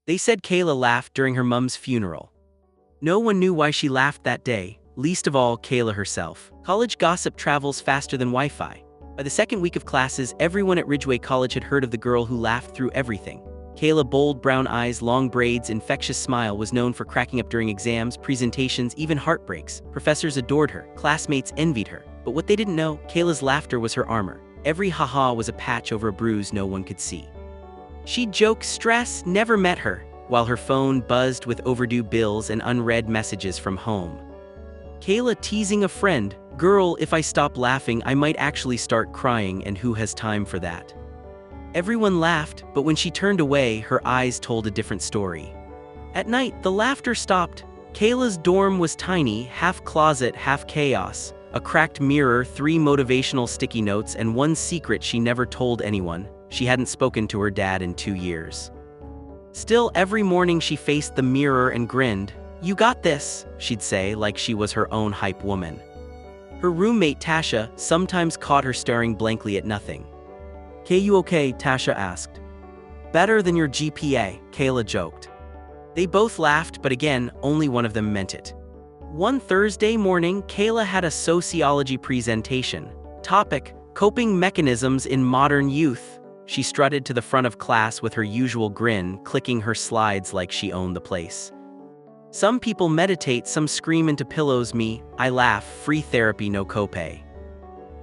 They said Kayla laughed during her mom's funeral. No one knew why she laughed that day, least of all Kayla herself. College gossip travels faster than Wi-Fi. By the second week of classes, everyone at Ridgeway College had heard of the girl who laughed through everything. Kayla, bold brown eyes, long braids, infectious smile, was known for cracking up during exams, presentations, even heartbreaks. Professors adored her, classmates envied her. But what they didn't know, Kayla's laughter was her armor. Every haha was a patch over a bruise no one could see. She'd joke stress never met her, while her phone buzzed with overdue bills and unread messages from home. Kayla teasing a friend, "Girl, if I stop laughing, I might actually start crying, and who has time for that?" Everyone laughed, but when she turned away, her eyes told a different story. At night, the laughter stopped. Kayla's dorm was tiny, half closet, half chaos. A cracked mirror, 3 motivational sticky notes, and one secret she never told anyone: she hadn't spoken to her dad in 2 years. Still, every morning she faced the mirror and grinned. "You got this," she'd say, like she was her own hype woman. Her roommate Tasha sometimes caught her staring blankly at nothing. "K, you okay?" Tasha asked. "Better than your GPA," Kayla joked. They both laughed, but again, only one of them meant it. One Thursday morning, Kayla had a sociology presentation. Topic: Coping Mechanisms in Modern Youth. She strutted to the front of class with her usual grin, clicking her slides like she owned the place. "Some people meditate, some scream into pillows, me, I laugh, free therapy, no copay."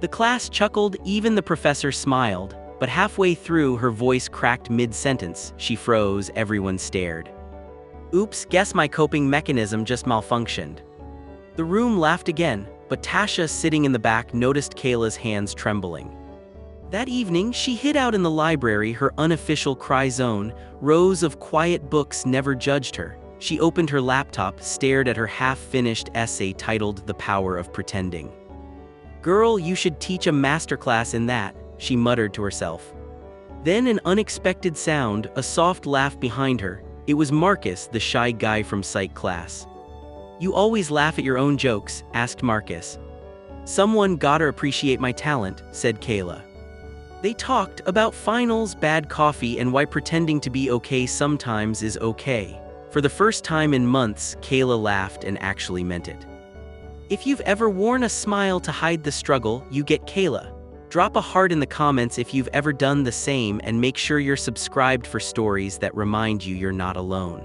The class chuckled, even the professor smiled, but halfway through her voice cracked mid-sentence. She froze, everyone stared. "Oops, guess my coping mechanism just malfunctioned." The room laughed again, but Tasha, sitting in the back, noticed Kayla's hands trembling. That evening, she hid out in the library, her unofficial cry zone. Rows of quiet books never judged her. She opened her laptop, stared at her half-finished essay titled "The Power of Pretending." "Girl, you should teach a masterclass in that," she muttered to herself. Then an unexpected sound, a soft laugh behind her. It was Marcus, the shy guy from psych class. "You always laugh at your own jokes?" asked Marcus. "Someone gotta appreciate my talent," said Kayla. They talked about finals, bad coffee, and why pretending to be okay sometimes is okay. For the first time in months, Kayla laughed and actually meant it. If you've ever worn a smile to hide the struggle, you get Kayla. Drop a heart in the comments if you've ever done the same, and make sure you're subscribed for stories that remind you you're not alone.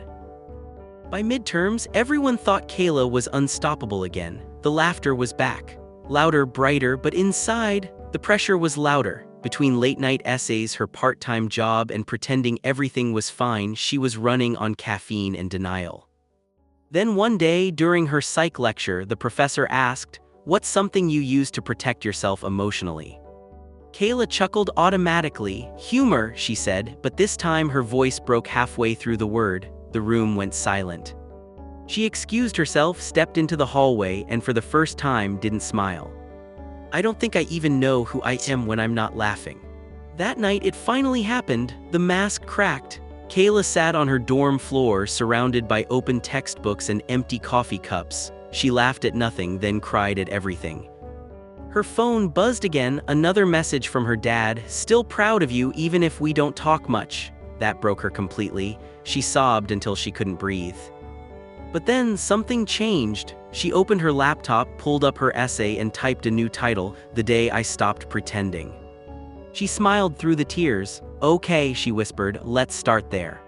By midterms, everyone thought Kayla was unstoppable again. The laughter was back. Louder, brighter, but inside, the pressure was louder. Between late-night essays, her part-time job, and pretending everything was fine, she was running on caffeine and denial. Then one day, during her psych lecture, the professor asked, "What's something you use to protect yourself emotionally?" Kayla chuckled automatically. "Humor," she said, but this time her voice broke halfway through the word. The room went silent. She excused herself, stepped into the hallway, and for the first time didn't smile. "I don't think I even know who I am when I'm not laughing." That night it finally happened. The mask cracked. Kayla sat on her dorm floor, surrounded by open textbooks and empty coffee cups. She laughed at nothing, then cried at everything. Her phone buzzed again, another message from her dad: "Still proud of you even if we don't talk much." That broke her completely. She sobbed until she couldn't breathe. But then something changed. She opened her laptop, pulled up her essay, and typed a new title: "The Day I Stopped Pretending." She smiled through the tears. "Okay," she whispered, "let's start there."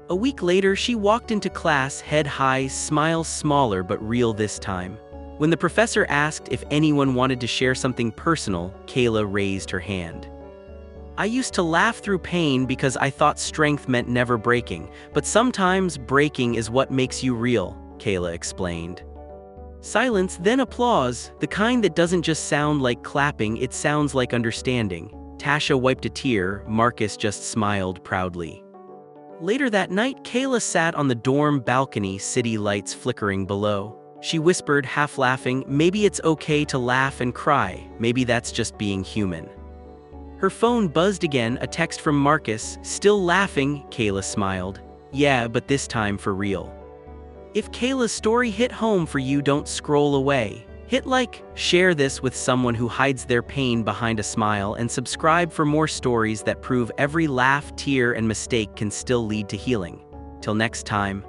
A week later, she walked into class, head high, smile smaller but real this time. When the professor asked if anyone wanted to share something personal, Kayla raised her hand. "I used to laugh through pain because I thought strength meant never breaking, but sometimes breaking is what makes you real," Kayla explained. Silence, then applause, the kind that doesn't just sound like clapping, it sounds like understanding. Tasha wiped a tear, Marcus just smiled proudly. Later that night, Kayla sat on the dorm balcony, city lights flickering below. She whispered, half laughing, "Maybe it's okay to laugh and cry, maybe that's just being human." Her phone buzzed again, a text from Marcus. "Still laughing?" Kayla smiled. "Yeah, but this time for real." If Kayla's story hit home for you, don't scroll away. Hit like, share this with someone who hides their pain behind a smile, and subscribe for more stories that prove every laugh, tear, and mistake can still lead to healing. Till next time,